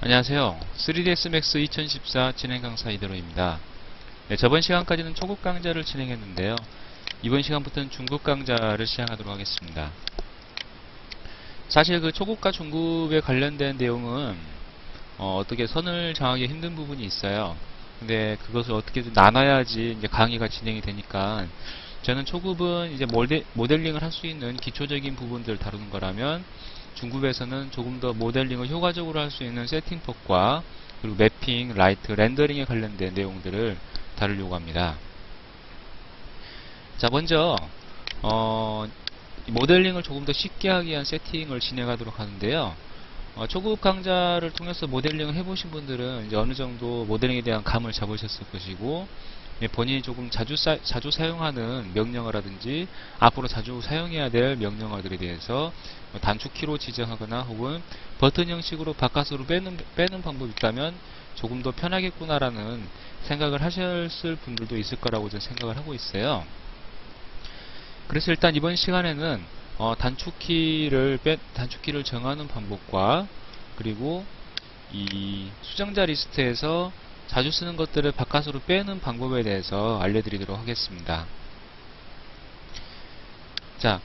안녕하세요. 3ds max 2014 진행 강사 이대로입니다. 네, 저번 시간까지는 초급 강좌를 진행했는데요. 이번 시간부터는 중급 강좌를 시작하도록 하겠습니다. 사실 그 초급과 중급에 관련된 내용은 어떻게 선을 정하기 힘든 부분이 있어요. 근데 그것을 어떻게 나눠야지 이제 강의가 진행이 되니까 저는 초급은 이제 모델링을 할 수 있는 기초적인 부분들을 다루는 거라면 중급에서는 조금 더 모델링을 효과적으로 할 수 있는 세팅법과 그리고 매핑, 라이트, 렌더링에 관련된 내용들을 다루려고 합니다. 자, 먼저 모델링을 조금 더 쉽게 하기 위한 세팅을 진행하도록 하는데요. 초급 강좌를 통해서 모델링을 해보신 분들은 이제 어느 정도 모델링에 대한 감을 잡으셨을 것이고, 본인이 조금 자주 사용하는 명령어라든지 앞으로 자주 사용해야 될 명령어들에 대해서 단축키로 지정하거나 혹은 버튼 형식으로 바깥으로 빼는 방법이 있다면 조금 더 편하겠구나라는 생각을 하셨을 분들도 있을 거라고 저는 생각을 하고 있어요. 그래서 일단 이번 시간에는 단축키를 정하는 방법과 그리고 이 수정자 리스트에서 자주 쓰는 것들을 바깥으로 빼는 방법에 대해서 알려드리도록 하겠습니다. 자,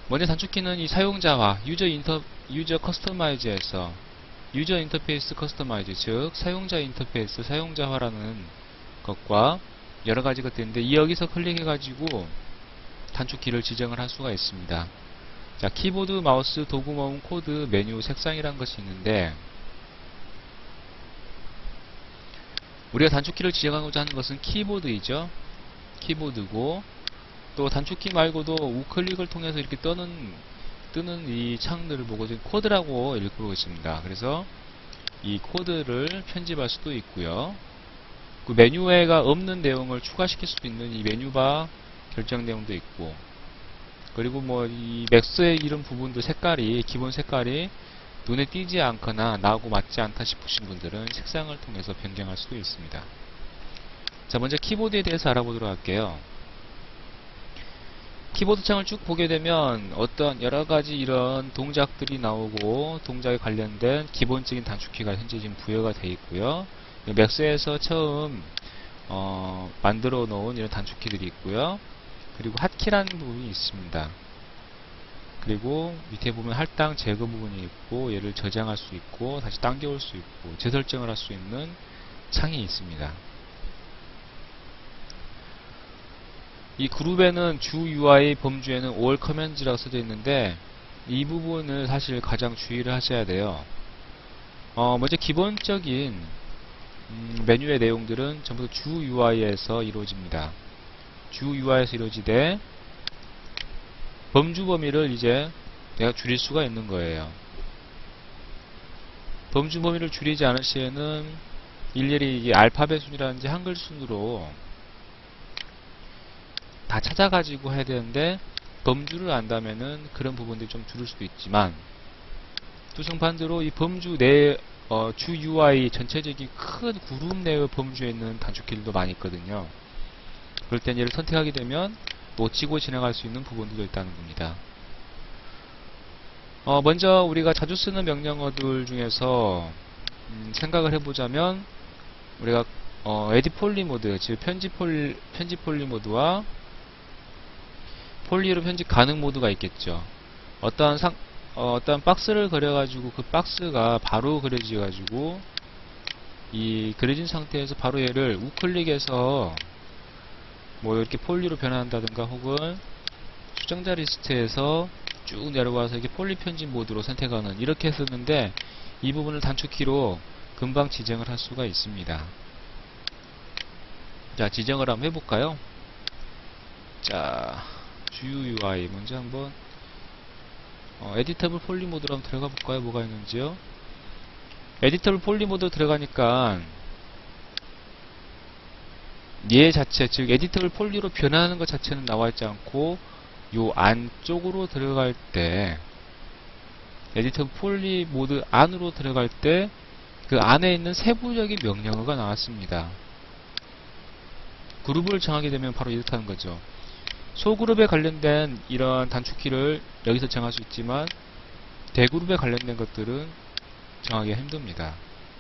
먼저 단축키는 이 사용자와 유저 커스터마이즈에서 유저 인터페이스 커스터마이즈, 즉 사용자 인터페이스, 사용자화라는 것과 여러 가지 것들인데 여기서 클릭해가지고 단축키를 지정을 할 수가 있습니다. 자, 키보드, 마우스, 도구 모음, 코드, 메뉴, 색상이라는 것이 있는데 우리가 단축키를 지정하고자 하는 것은 키보드이죠. 키보드고 또 단축키 말고도 우클릭을 통해서 이렇게 뜨는 이 창들을 보고 지금 코드라고 읽고 있습니다. 그래서 이 코드를 편집할 수도 있고요. 그 메뉴에가 없는 내용을 추가시킬 수도 있는 이 메뉴바 결정 내용도 있고, 그리고 뭐 이 맥스의 이런 부분도 기본 색깔이 눈에 띄지 않거나 나하고 맞지 않다 싶으신 분들은 색상을 통해서 변경할 수도 있습니다. 자, 먼저 키보드에 대해서 알아보도록 할게요. 키보드 창을 쭉 보게 되면 어떤 여러가지 이런 동작들이 나오고 동작에 관련된 기본적인 단축키가 현재 지금 부여가 되어 있고요. 맥스에서 처음 만들어 놓은 이런 단축키들이 있고요. 그리고 핫키라는 부분이 있습니다. 그리고 밑에 보면 할당 제거 부분이 있고, 얘를 저장할 수 있고 다시 당겨올 수 있고 재설정을 할 수 있는 창이 있습니다. 이 그룹에는 주 UI 범주에는 all commands라고 써져 있는데 이 부분을 사실 가장 주의를 하셔야 돼요. 먼저 기본적인 메뉴의 내용들은 전부 주 UI에서 이루어집니다. 주 UI에서 이루어지되 범주 범위를 이제 내가 줄일 수가 있는 거예요. 범주 범위를 줄이지 않을 시에는 일일이 이게 알파벳 순이라든지 한글 순으로 다 찾아가지고 해야 되는데 범주를 안다면은 그런 부분들이 좀 줄일 수도 있지만 또 정반대로 이 범주 내 주 UI 전체적인 큰 그룹 내의 범주에 있는 단축키들도 많이 있거든요. 그럴 땐 얘를 선택하게 되면 놓치고 지나갈 수 있는 부분들도 있다는 겁니다. 먼저 우리가 자주 쓰는 명령어들 중에서 생각을 해보자면 우리가 에딧 폴리 모드, 즉 편집 폴리 모드와 폴리로 편집 가능 모드가 있겠죠. 어떠한 박스를 그려가지고 그 박스가 바로 그려져가지고 이 그려진 상태에서 바로 얘를 우클릭해서 뭐 이렇게 폴리로 변환한다든가 혹은 수정자 리스트에서 쭉 내려와서 이렇게 폴리 편집 모드로 선택하는, 이렇게 쓰는데 이 부분을 단축키로 금방 지정을 할 수가 있습니다. 자, 지정을 한번 해볼까요? 자, GUI 먼저 한번 에디터블 폴리 모드로 한번 들어가 볼까요? 뭐가 있는지요? 에디터블 폴리 모드 들어가니까 얘 자체, 즉 에디터블 폴리로 변하는 것 자체는 나와 있지 않고 요 안쪽으로 들어갈 때 에디터블 폴리 모드 안으로 들어갈 때 그 안에 있는 세부적인 명령어가 나왔습니다. 그룹을 정하게 되면 바로 이렇다는 거죠. 소그룹에 관련된 이런 단축키를 여기서 정할 수 있지만 대그룹에 관련된 것들은 정하기가 힘듭니다.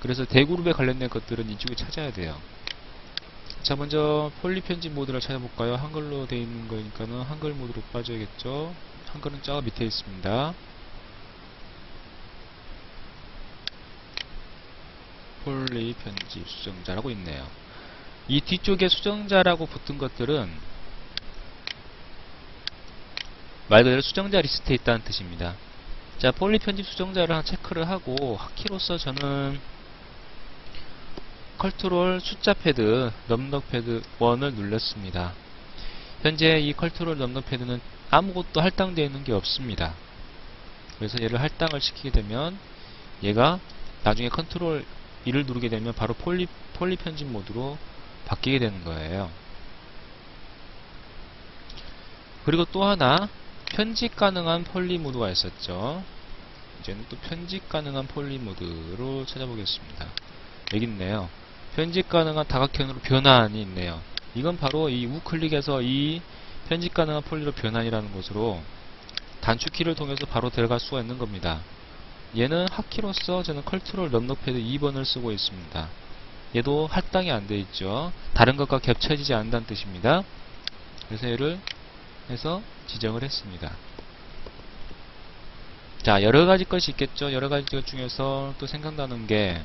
그래서 대그룹에 관련된 것들은 이쪽에 찾아야 돼요. 자, 먼저 폴리 편집 모드를 찾아볼까요? 한글로 되어 있는 거니까는 한글 모드로 빠져야겠죠. 한글은 저 밑에 있습니다. 폴리 편집 수정자라고 있네요. 이 뒤쪽에 수정자라고 붙은 것들은 말 그대로 수정자 리스트에 있다는 뜻입니다. 자, 폴리 편집 수정자를 하나 체크를 하고 하키로서 저는 컨트롤 숫자 패드 넘넘 패드 1을 눌렀습니다. 현재 이 컨트롤 넘넘 패드는 아무것도 할당되어 있는 게 없습니다. 그래서 얘를 할당을 시키게 되면 얘가 나중에 컨트롤 2를 누르게 되면 바로 폴리 편집 모드로 바뀌게 되는 거예요. 그리고 또 하나 편집 가능한 폴리 모드가 있었죠. 이제는 또 편집 가능한 폴리 모드로 찾아보겠습니다. 여기 있네요. 편집 가능한 다각형으로 변환이 있네요. 이건 바로 이 우클릭해서 이 편집 가능한 폴리로 변환이라는 것으로 단축키를 통해서 바로 들어갈 수가 있는 겁니다. 얘는 하키로서 저는 컨트롤 넘넘패드 2번을 쓰고 있습니다. 얘도 할당이 안 돼 있죠. 다른 것과 겹쳐지지 않는다는 뜻입니다. 그래서 얘를 해서 지정을 했습니다. 자, 여러가지 것이 있겠죠. 여러가지 것 중에서 또 생각나는 게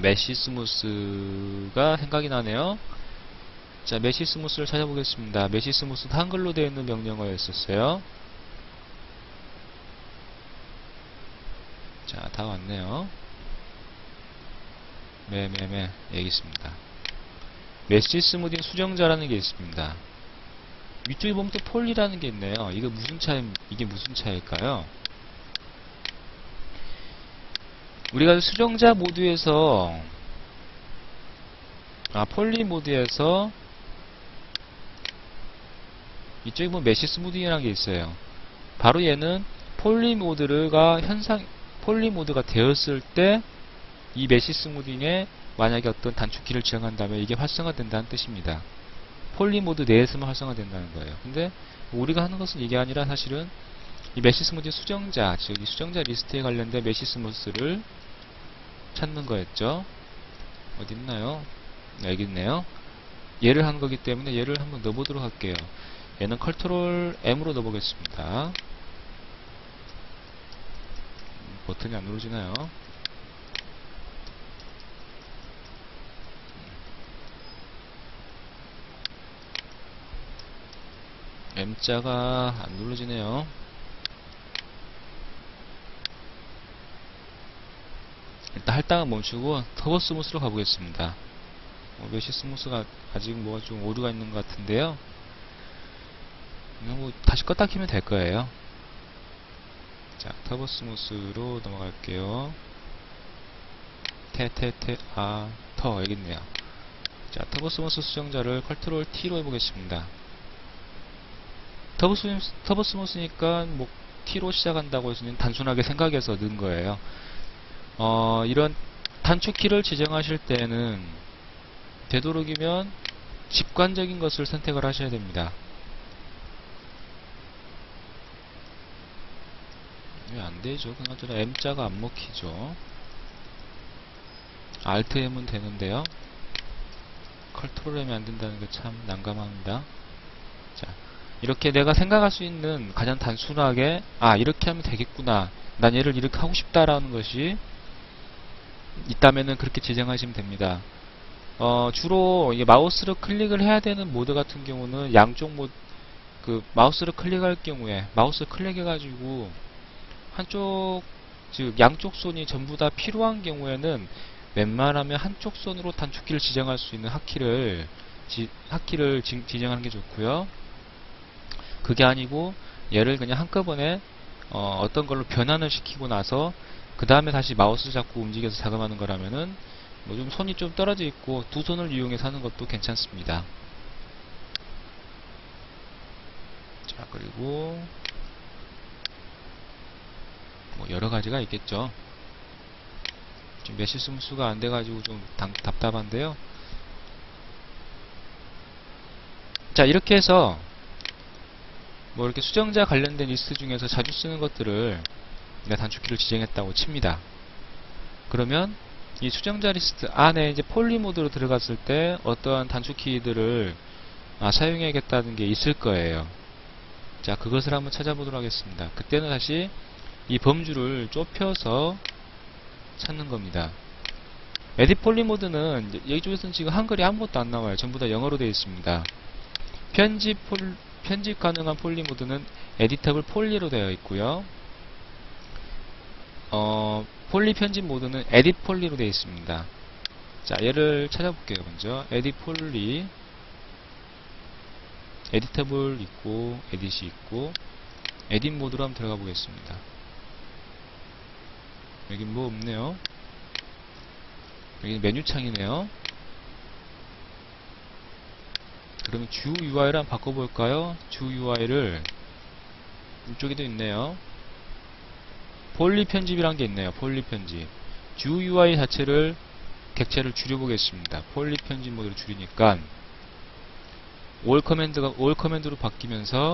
메시 스무스가 생각이 나네요. 자, 메시 스무스를 찾아보겠습니다. 메시 스무스는 한글로 되어 있는 명령어였었어요. 자, 다 왔네요. 여기 있습니다. 메시 스무딩 수정자라는 게 있습니다. 위쪽에 보면 또 폴리라는 게 있네요. 이게 무슨 차이일까요? 우리가 수정자 모드에서 폴리 모드에서 이쪽에 보면 메시 스무딩이라는 게 있어요. 바로 얘는 폴리 모드가 되었을 때 이 메시 스무딩에 만약에 어떤 단축키를 지정한다면 이게 활성화된다는 뜻입니다. 폴리 모드 내에서만 활성화된다는 거예요. 근데 우리가 하는 것은 이게 아니라 사실은 이 메시 스무딩 수정자, 즉 이 수정자 리스트에 관련된 메시 스무스를 찾는 거였죠. 어디 있나요? 네, 여기 있네요. 얘를 한 거기 때문에 얘를 한번 넣어보도록 할게요. 얘는 컨트롤 M으로 넣어보겠습니다. 버튼이 안 누르지나요? M자가 안 누르지네요. 일단 할당은 멈추고 터보 스무스로 가보겠습니다. 메시 스무스가 아직 뭐가 좀 오류가 있는 것 같은데요. 뭐 다시 껐다 키면 될 거예요. 자, 터보 스무스로 넘어갈게요. 터 여기 있네요. 자, 터보 스무스 수정자를 컨트롤 T로 해보겠습니다. 터보 스무스니까 뭐 T로 시작한다고 해서 단순하게 생각해서 넣은 거예요. 이런 단축키를 지정하실 때는 되도록이면 직관적인 것을 선택을 하셔야 됩니다. 왜 안되죠? 그나저나 M자가 안 먹히죠. Alt M은 되는데요. 컨트롤 M이 안 된다는 게 참 난감합니다. 자, 이렇게 내가 생각할 수 있는 가장 단순하게 이렇게 하면 되겠구나, 난 얘를 이렇게 하고 싶다라는 것이 있다면은 그렇게 지정하시면 됩니다. 주로 마우스를 클릭을 해야 되는 모드 같은 경우는 양쪽 마우스를 클릭할 경우에 마우스 클릭해가지고 한쪽, 즉 양쪽 손이 전부 다 필요한 경우에는 웬만하면 한쪽 손으로 단축키를 지정할 수 있는 하키를 지정하는 게 좋고요. 그게 아니고 얘를 그냥 한꺼번에 어떤 걸로 변환을 시키고 나서 그 다음에 다시 마우스 잡고 움직여서 작업하는 거라면은 뭐 좀 손이 좀 떨어져 있고 두 손을 이용해서 하는 것도 괜찮습니다. 자, 그리고 뭐 여러 가지가 있겠죠. 지금 메시 스무스가 안 돼가지고 좀 답답한데요. 자, 이렇게 해서 뭐 이렇게 수정자 관련된 리스트 중에서 자주 쓰는 것들을 내가 단축키를 지정했다고 칩니다. 그러면 이 수정자 리스트 안에 이제 폴리 모드로 들어갔을 때 어떠한 단축 키들을 사용해야겠다는 게 있을 거예요. 자, 그것을 한번 찾아보도록 하겠습니다. 그때는 다시 이 범주를 좁혀서 찾는 겁니다. 에딧 폴리 모드는 이쪽에서는 지금 한글이 아무것도 안 나와요. 전부 다 영어로 되어 있습니다. 편집 가능한 폴리 모드는 에디터블 폴리로 되어 있고요. 폴리 편집 모드는 에딧 폴리로 되어 있습니다. 자, 얘를 찾아볼게요. 먼저 에딧 폴리, 에디터블 있고 에딧이 있고 에딧 모드로 한번 들어가 보겠습니다. 여기 뭐 없네요. 여기 메뉴 창이네요. 그러면 주 UI를 한번 바꿔볼까요? 주 UI를 이쪽에도 있네요. 폴리 편집이란 게 있네요. 폴리 편집. 주 UI 자체를 객체를 줄여보겠습니다. 폴리 편집 모드로 줄이니까 올 커맨드로 바뀌면서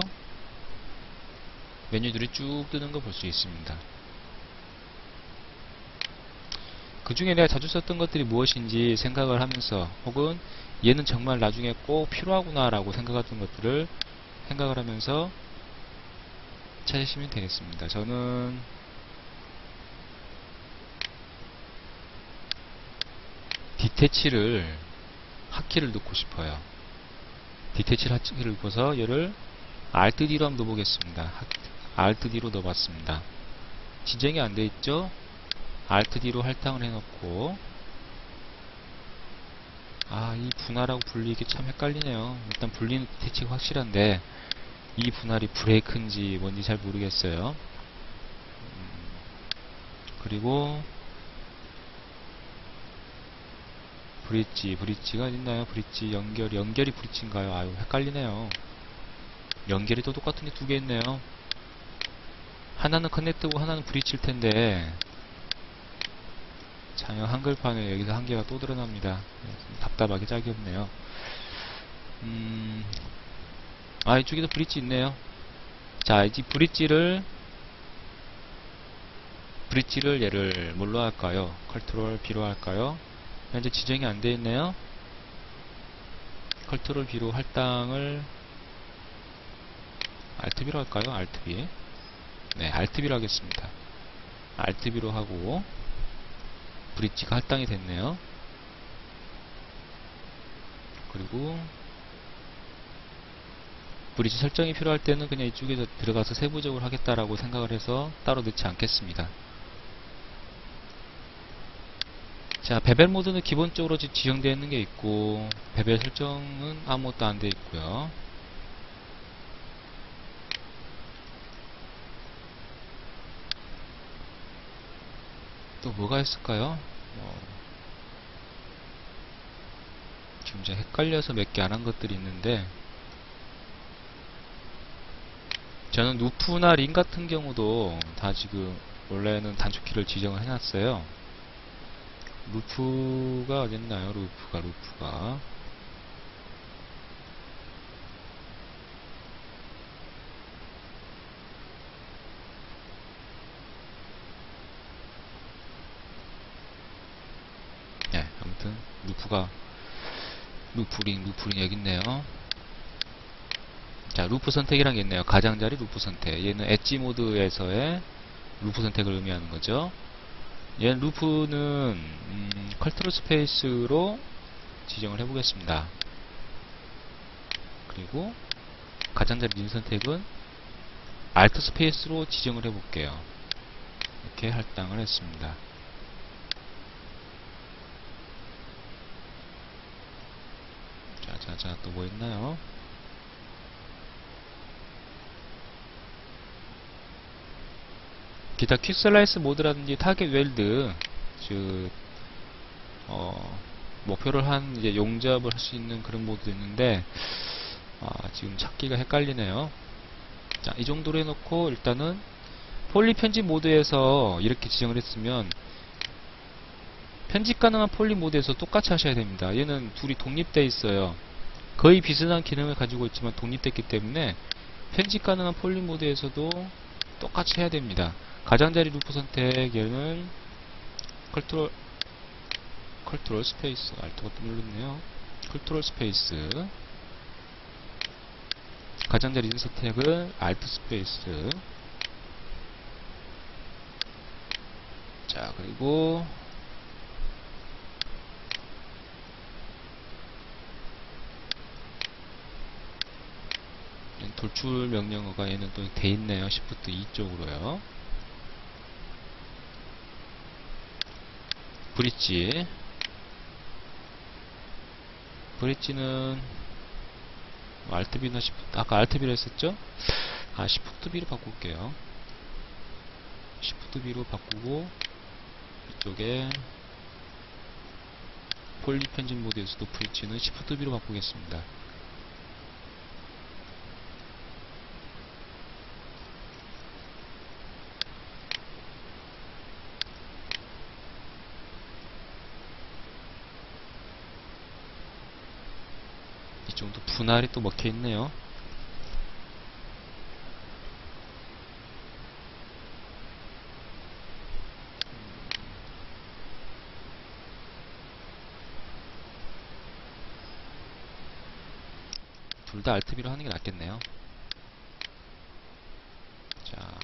메뉴들이 쭉 뜨는 거 볼 수 있습니다. 그 중에 내가 자주 썼던 것들이 무엇인지 생각을 하면서, 혹은 얘는 정말 나중에 꼭 필요하구나 라고 생각했던 것들을 생각을 하면서 찾으시면 되겠습니다. 저는 디태치를 핫키를 넣고 싶어요. 디태치를 핫키를 넣고서 얘를 Alt D로 한번 넣어보겠습니다. Alt D로 넣어봤습니다. 지정이 안 돼 있죠? Alt D로 할당을 해놓고, 이 분할하고 분리, 이게 참 헷갈리네요. 일단 분리는 디태치가 확실한데 이 분할이 브레이크인지 뭔지 잘 모르겠어요. 그리고 브릿지가 있나요? 브릿지 연결이 브릿지인가요? 아유, 헷갈리네요. 연결이 또 똑같은 게 두 개 있네요. 하나는 커넥트고 하나는 브릿지일 텐데, 참 한글판에 여기서 한 개가 또 드러납니다. 답답하게 짝이 없네요. 이쪽에도 브릿지 있네요. 자, 이제 브릿지를 얘를 뭘로 할까요? 컨트롤 B로 할까요? 현재 지정이 안 되어 있네요. 컨트롤 B로 할당을 Alt B로 할까요? Alt B. 네, Alt B로 하겠습니다. Alt B로 하고 브릿지가 할당이 됐네요. 그리고 브릿지 설정이 필요할 때는 그냥 이쪽에서 들어가서 세부적으로 하겠다라고 생각을 해서 따로 넣지 않겠습니다. 자, 베벨 모드는 기본적으로 지정되어 있는 게 있고, 베벨 설정은 아무것도 안 되어 있고요. 또 뭐가 있을까요? 지금 제가 헷갈려서 몇 개 안 한 것들이 있는데, 저는 루프나 링 같은 경우도 다 지금 원래는 단축키를 지정을 해놨어요. 루프가 어딨나요? 루프가 네, 아무튼 루프링 여기 있네요. 자, 루프 선택이란 게 있네요. 가장자리 루프 선택. 얘는 엣지 모드에서의 루프 선택을 의미하는 거죠. 얘는 루프는 컨트롤 스페이스로 지정을 해보겠습니다. 그리고 가장자리 린 선택은 Alt 스페이스로 지정을 해볼게요. 이렇게 할당을 했습니다. 자, 또 뭐 있나요? 기타 퀵슬라이스 모드라든지 타겟 웰드, 즉 목표를 한 이제 용접을 할 수 있는 그런 모드도 있는데, 지금 찾기가 헷갈리네요. 자, 이 정도로 해놓고 일단은 폴리 편집 모드에서 이렇게 지정을 했으면 편집 가능한 폴리 모드에서 똑같이 하셔야 됩니다. 얘는 둘이 독립되어 있어요. 거의 비슷한 기능을 가지고 있지만 독립됐기 때문에 편집 가능한 폴리 모드에서도 똑같이 해야 됩니다. 가장자리 루프 선택, 얘는 컨트롤 스페이스 알트가 또 눌렀네요. 컨트롤 스페이스 가장자리 인서 태그 알트 스페이스. 자, 그리고 돌출 명령어가 얘는 또 돼 있네요. Shift 2 쪽으로요. 브릿지는 Alt B나 Shift, 아까 Alt B로 했었죠? Shift B로 바꿀게요. Shift B로 바꾸고 이쪽에 폴립 엔진 모드에서도 브릿지는 Shift B로 바꾸겠습니다. 이 정도 분할이 또 먹혀 있네요. 둘 다 Alt B로 하는 게 낫겠네요. 자,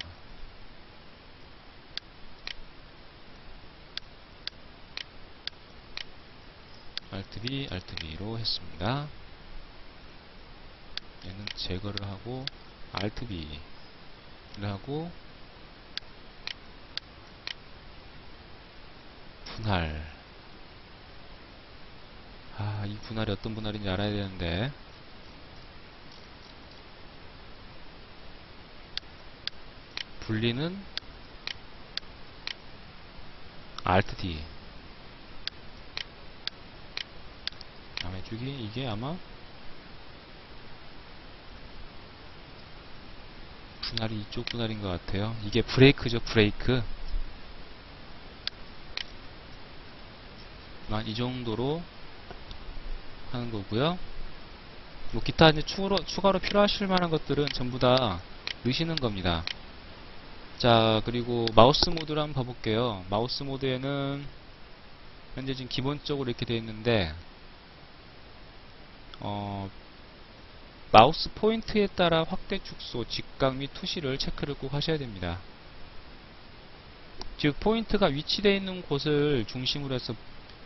Alt B, Alt B로 했습니다. 얘는 제거를 하고 Alt B를 하고 분할. 이 분할이 어떤 분할인지 알아야 되는데. 분리는 Alt D. 남해주기 이게 아마 분할이 이쪽 분할인 것 같아요. 이게 브레이크죠, 브레이크. 이 정도로 하는 거고요. 뭐 기타 이제 추가로 필요하실 만한 것들은 전부 다 넣으시는 겁니다. 자, 그리고 마우스 모드를 한번 봐볼게요. 마우스 모드에는 현재 지금 기본적으로 이렇게 되어 있는데 마우스 포인트에 따라 확대 축소, 직각 및 투시를 체크를 꼭 하셔야 됩니다. 즉 포인트가 위치되어 있는 곳을 중심으로 해서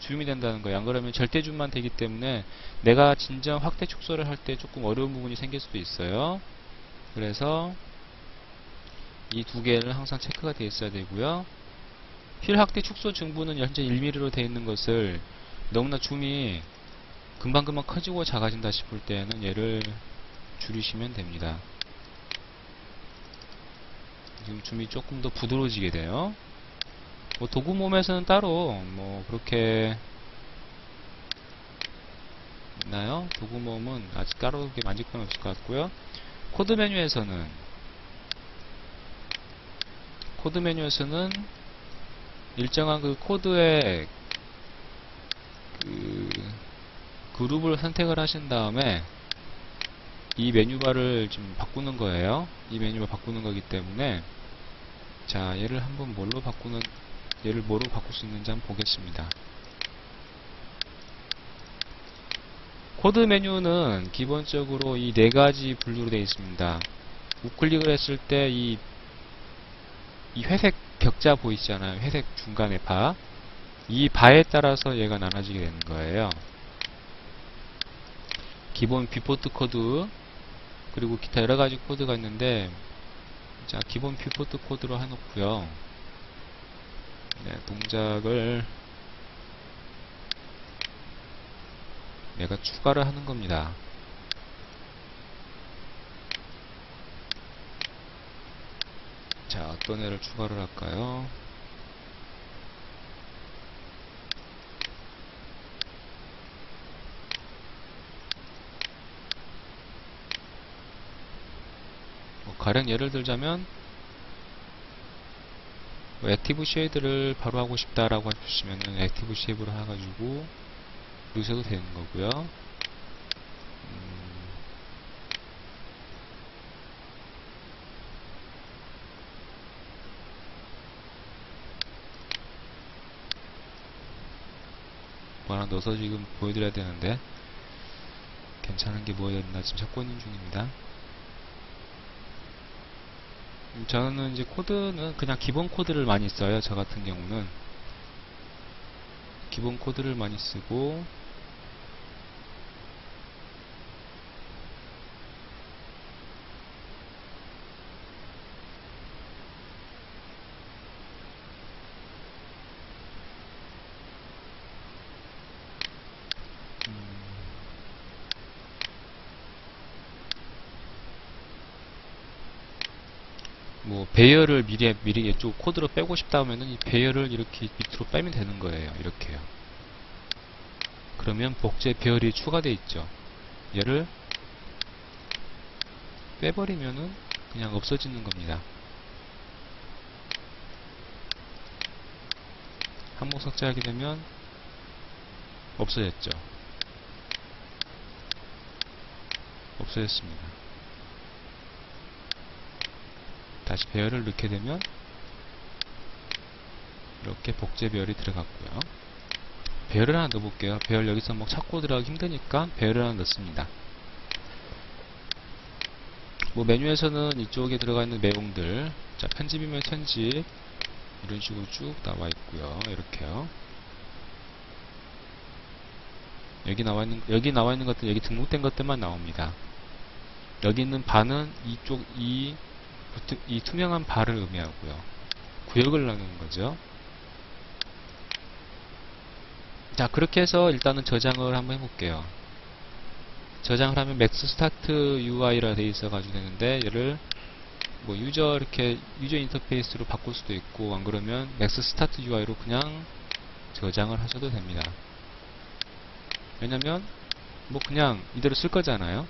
줌이 된다는 거예요. 안 그러면 절대 줌만 되기 때문에 내가 진정 확대 축소를 할 때 조금 어려운 부분이 생길 수도 있어요. 그래서 이 두 개를 항상 체크가 되어 있어야 되고요. 휠 확대 축소 증부는 현재 1mm로 되어 있는 것을 너무나 줌이 금방금방 커지고 작아진다 싶을 때는 얘를 줄이시면 됩니다. 지금 줌이 조금 더 부드러워지게 돼요. 뭐 도구 몸에서는 따로 뭐 그렇게 있나요? 도구 몸은 아직 따로 그렇게 만질 건 없을 것 같고요. 코드 메뉴에서는 일정한 그 코드의 그 그룹을 선택을 하신 다음에 이 메뉴바를 좀 바꾸는 거예요. 이 메뉴바 바꾸는 거기 때문에 자, 얘를 한번 뭐로 바꿀 수 있는지 한번 보겠습니다. 코드 메뉴는 기본적으로 이 네 가지 분류로 되어 있습니다. 우클릭을 했을 때 이 회색 격자 보이시잖아요. 회색 중간에 바. 이 바에 따라서 얘가 나눠지게 되는 거예요. 기본 뷰포트 코드, 그리고 기타 여러가지 코드가 있는데, 자, 기본 뷰포트 코드로 해놓고요. 네, 동작을 내가 추가를 하는 겁니다. 자, 어떤 애를 추가를 할까요? 가령 예를 들자면 액티브 쉐이드를 바로 하고 싶다라고 해주시면은 액티브 쉐이드로 해가지고 넣으셔도 되는 거고요. 뭐 하나 넣어서 지금 보여드려야 되는데 괜찮은 게 뭐였나 지금 찾고 있는 중입니다. 저는 이제 코드는 그냥 기본 코드를 많이 써요. 저 같은 경우는 기본 코드를 많이 쓰고 뭐 배열을 미리 이쪽 코드로 빼고 싶다 하면은 이 배열을 이렇게 밑으로 빼면 되는 거예요. 이렇게요. 그러면 복제 배열이 추가되어 있죠. 얘를 빼버리면은 그냥 없어지는 겁니다. 한목 삭제하게 되면 없어졌죠. 없어졌습니다. 다시 배열을 넣게 되면 이렇게 복제 배열이 들어갔고요. 배열을 하나 넣어볼게요. 배열 여기서 뭐 찾고 들어가기 힘드니까 배열을 하나 넣습니다. 뭐 메뉴에서는 이쪽에 들어가 있는 내용들, 자 편집이면 편집 이런 식으로 쭉 나와 있고요. 이렇게요. 여기 나와 있는 것들, 여기 등록된 것들만 나옵니다. 여기 있는 바는 이쪽 이 투명한 바를 의미하고요. 구역을 나누는 거죠. 자, 그렇게 해서 일단은 저장을 한번 해볼게요. 저장을 하면 맥스 스타트 UI라 되어 있어가지고 되는데, 얘를 뭐 유저 인터페이스로 바꿀 수도 있고, 안 그러면 맥스 스타트 UI로 그냥 저장을 하셔도 됩니다. 왜냐면 뭐 그냥 이대로 쓸 거잖아요.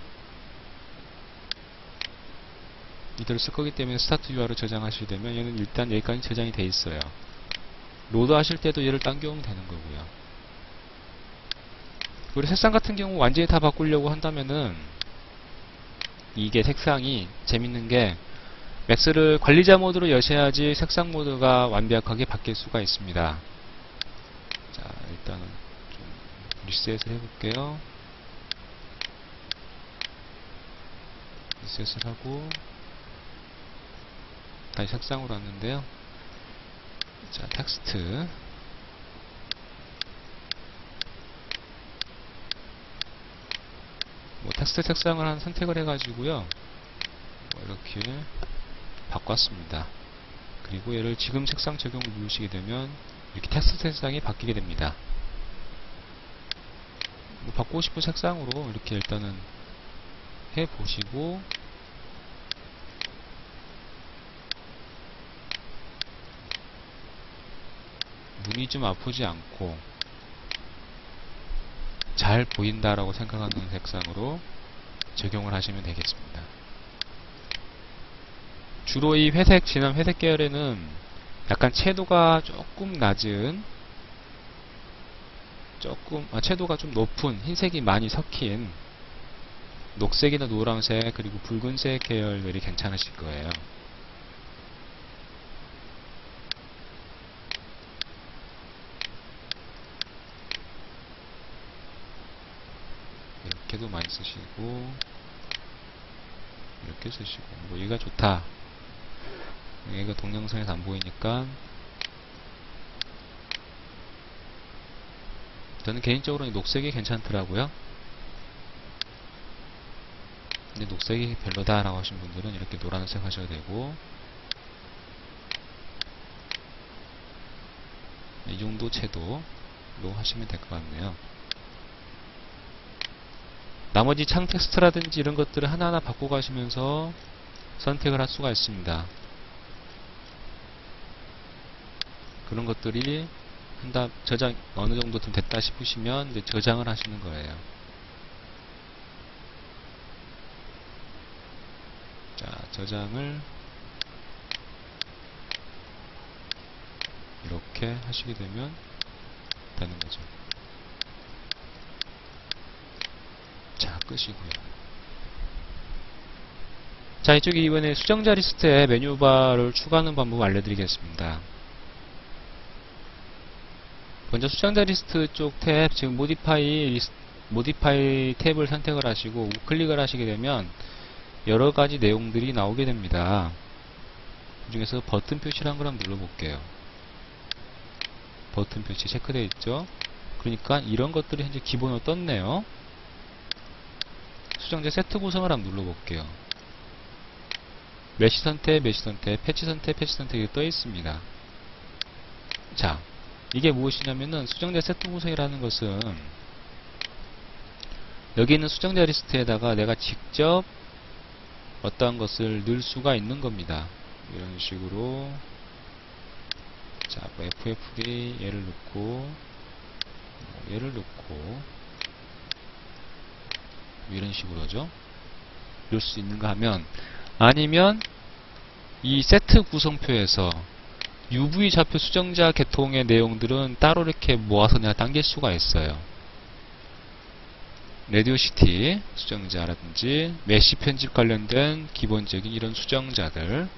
이대로 쓸 거기 때문에 스타트 UI로 저장하시게 되면 얘는 일단 여기까지 저장이 돼 있어요. 로드 하실 때도 얘를 당겨오면 되는 거고요. 그리고 색상 같은 경우 완전히 다 바꾸려고 한다면은 이게 색상이 재밌는 게 맥스를 관리자 모드로 여셔야지 색상 모드가 완벽하게 바뀔 수가 있습니다. 자, 일단은 좀 리셋을 해볼게요. 리셋을 하고 다시 색상으로 왔는데요. 자, 텍스트 뭐 텍스트 색상을 한 선택을 해가지고요. 뭐 이렇게 바꿨습니다. 그리고 얘를 지금 색상 적용을 누르시게 되면 이렇게 텍스트 색상이 바뀌게 됩니다. 뭐 바꾸고 싶은 색상으로 이렇게 일단은 해보시고 눈이 좀 아프지 않고 잘 보인다라고 생각하는 색상으로 적용을 하시면 되겠습니다. 주로 이 회색, 진한 회색 계열에는 약간 채도가 조금 낮은, 채도가 좀 높은, 흰색이 많이 섞인 녹색이나 노란색, 그리고 붉은색 계열들이 괜찮으실 거예요. 이렇게도 많이 쓰시고, 이렇게 쓰시고, 뭐 얘가 좋다. 얘가 동영상에서 안 보이니까 저는 개인적으로 녹색이 괜찮더라고요. 근데 녹색이 별로다 라고 하신 분들은 이렇게 노란색 하셔야 되고, 이 정도 채도로 하시면 될 것 같네요. 나머지 창 텍스트라든지 이런 것들을 하나하나 바꿔 가시면서 선택을 할 수가 있습니다. 그런 것들이 저장 어느 정도 좀 됐다 싶으시면 이제 저장을 하시는 거예요. 자, 저장을 이렇게 하시게 되면 되는 거죠. 자, 끄시고요. 자, 이쪽에 이번에 수정자 리스트에 메뉴바를 추가하는 방법 알려드리겠습니다. 먼저 수정자 리스트 쪽 탭, 지금 모디파이 탭을 선택을 하시고 우클릭을 하시게 되면 여러가지 내용들이 나오게 됩니다. 그 중에서 버튼 표시를 한걸 한번 눌러볼게요. 버튼 표시 체크되어 있죠. 그러니까 이런 것들이 현재 기본으로 떴네요. 수정자 세트 구성을 한번 눌러볼게요. 메시 선택, 메시 선택, 패치 선택, 패치 선택이 떠 있습니다. 자, 이게 무엇이냐면은 수정자 세트 구성이라는 것은 여기 있는 수정자 리스트에다가 내가 직접 어떠한 것을 넣을 수가 있는 겁니다. 이런 식으로. 자, 뭐 FF3 얘를 넣고 얘를 넣고 이런 식으로죠. 넣을 수 있는가 하면, 아니면 이 세트 구성표에서 UV 좌표 수정자 계통의 내용들은 따로 이렇게 모아서 내가 당길 수가 있어요. 레디오시티 수정자라든지 메시 편집 관련된 기본적인 이런 수정자들,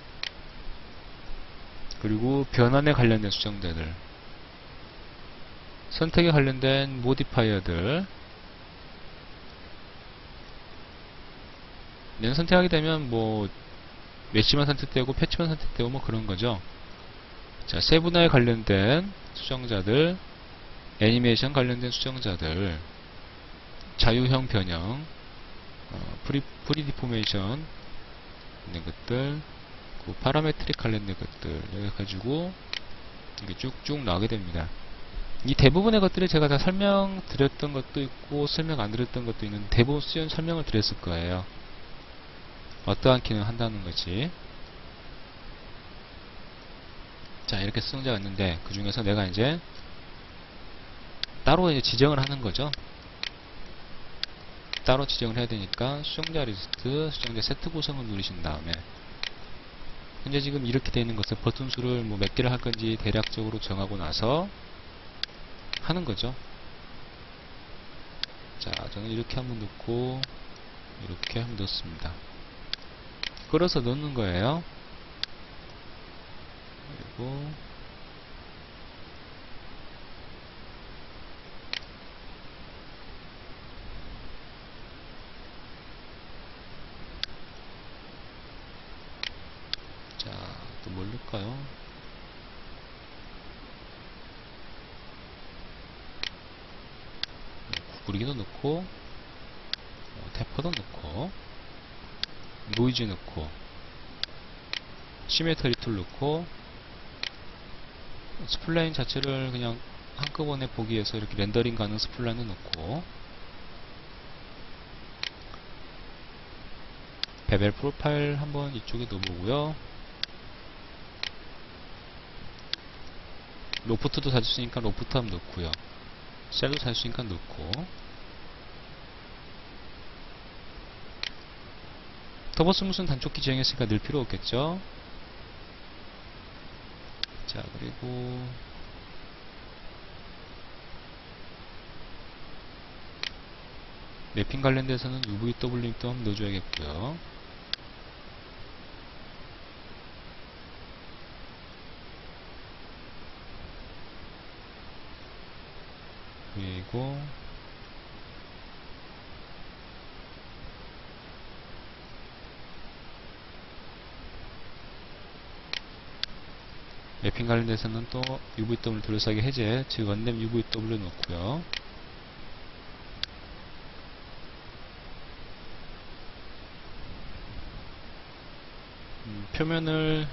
그리고 변환에 관련된 수정자들, 선택에 관련된 모디파이어들, 얘는 선택하게 되면 뭐 메시만 선택되고 패치만 선택되고 뭐 그런 거죠. 자, 세분화에 관련된 수정자들, 애니메이션 관련된 수정자들, 자유형 변형, 프리디포메이션 있는 것들, 그 파라메트릭 관련된 것들, 여기 가지고 이게 쭉쭉 나오게 됩니다. 이 대부분의 것들을 제가 다 설명드렸던 것도 있고 설명 안 드렸던 것도 있는데 대부분 설명을 드렸을 거예요. 어떠한 기능을 한다는 거지. 자, 이렇게 수정자가 있는데 그 중에서 내가 이제 따로 이제 지정을 하는 거죠. 따로 지정을 해야 되니까 수정자 리스트, 수정자 세트 구성을 누르신 다음에 현재 지금 이렇게 되어 있는 것을 버튼 수를 뭐 몇 개를 할 건지 대략적으로 정하고 나서 하는 거죠. 자, 저는 이렇게 한번 넣고 이렇게 한번 넣습니다. 끌어서 넣는 거예요. 그리고 자, 또 뭘 넣을까요? 구부리기도 넣고 테퍼도 넣고 노이즈 넣고 시메트리 툴 넣고 스플라인 자체를 그냥 한꺼번에 보기 위해서 이렇게 렌더링 가능 스플라인을 넣고 베벨 프로파일 한번 이쪽에 넣어보고요. 로프트도 살 수 있으니까 로프트 한번 넣고요. 셀도 살 수 있으니까 넣고, 터보 스무스는 단축키 지정했으니까 넣을 필요 없겠죠. 자, 그리고 맵핑 관련돼서는 UVW도 한번 넣어줘야겠고요. 그리고 맵핑 관련돼서는 또 UVW 둘러싸기 해제, 즉 언랩 UVW 넣고요. 표면을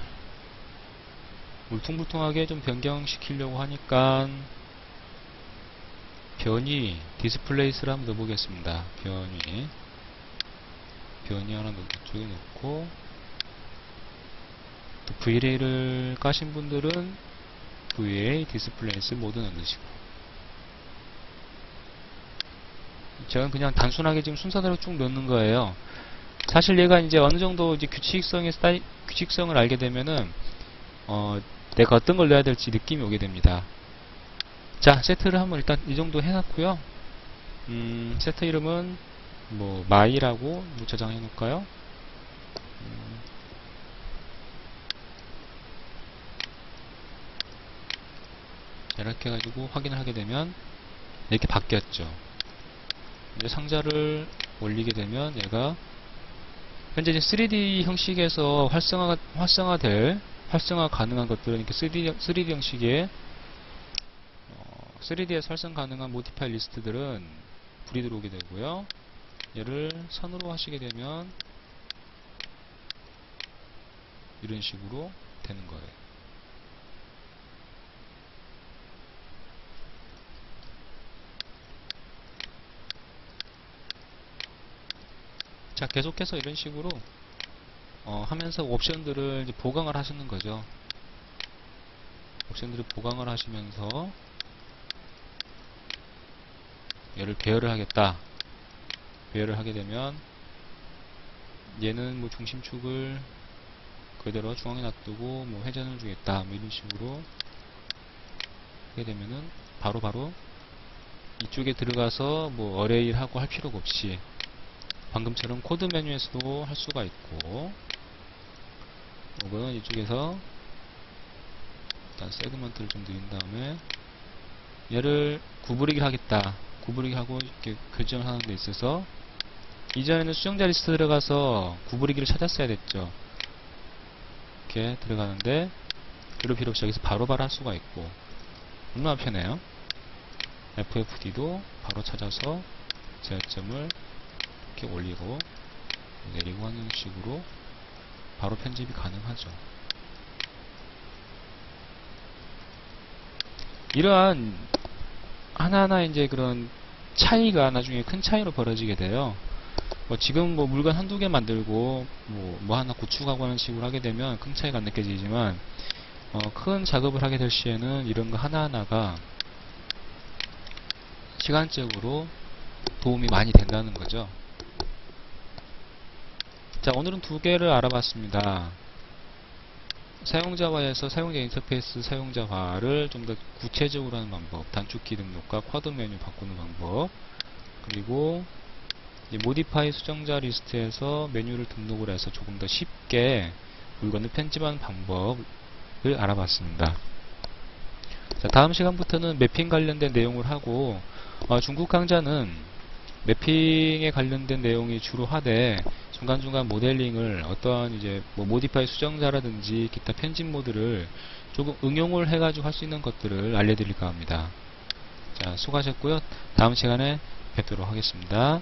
울퉁불퉁하게 좀 변경시키려고 하니까 변이 디스플레이스를 한번 넣어보겠습니다. 변이 하나 이쪽에 넣고, 또 VLA를 까신 분들은 VLA 디스플레이스 모드 넣으시고, 제가 그냥 단순하게 지금 순서대로 쭉 넣는 거예요. 사실 얘가 이제 어느 정도 이제 규칙성을 알게 되면은 내가 어떤 걸 넣어야 될지 느낌이 오게 됩니다. 자, 세트를 한번 일단 이 정도 해놨고요. 세트 이름은 뭐 마이라고 저장해 놓을까요? 이렇게 해가지고 확인을 하게 되면 이렇게 바뀌었죠. 이제 상자를 올리게 되면 얘가 현재 3D 형식에서 활성화 가능한 것들은 이렇게 3D 형식의 3D에서 활성 가능한 모디파이 리스트들은 불이 들어오게 되고요. 얘를 선으로 하시게 되면 이런 식으로 되는 거예요. 자, 계속해서 이런 식으로 하면서 옵션들을 이제 보강을 하시는 거죠. 옵션들을 보강을 하시면서 얘를 배열을 하겠다. 배열을 하게 되면 얘는 뭐 중심축을 그대로 중앙에 놔두고 뭐 회전을 주겠다. 뭐 이런 식으로 하게 되면은 바로 이쪽에 들어가서 뭐 어레이를 하고 할 필요가 없이 방금처럼 코드 메뉴에서도 할 수가 있고, 혹은 이쪽에서 일단 세그먼트를 좀 늘린 다음에 얘를 구부리기 하겠다. 구부리기 하고 이렇게 교정을 하는 데 있어서 이전에는 수정자 리스트 들어가서 구부리기를 찾았어야 됐죠. 이렇게 들어가는데 그럴 필요 없이 여기서 바로바로 할 수가 있고 얼마나 편해요. FFD도 바로 찾아서 제어점을 이렇게 올리고 내리고 하는 식으로 바로 편집이 가능하죠. 이러한 하나하나 이제 그런 차이가 나중에 큰 차이로 벌어지게 돼요. 지금 뭐 물건 한두 개 만들고 뭐 하나 고축하고 하는 식으로 하게 되면 큰 차이가 안 느껴지지만 큰 작업을 하게 될 시에는 이런 거 하나하나가 시간적으로 도움이 많이 된다는 거죠. 자, 오늘은 두 개를 알아봤습니다. 사용자화에서 사용자 인터페이스 사용자화를 좀 더 구체적으로 하는 방법, 단축키 등록과 쿼드 메뉴 바꾸는 방법, 그리고 모디파이 수정자 리스트에서 메뉴를 등록을 해서 조금 더 쉽게 물건을 편집하는 방법을 알아봤습니다. 자, 다음 시간부터는 매핑 관련된 내용을 하고, 중국 강좌는 매핑에 관련된 내용이 주로 하되 중간중간 모델링을 어떠한 이제 모디파이 수정자라든지 기타 편집 모드를 조금 응용을 해가지고 할 수 있는 것들을 알려드릴까 합니다. 자, 수고하셨고요. 다음 시간에 뵙도록 하겠습니다.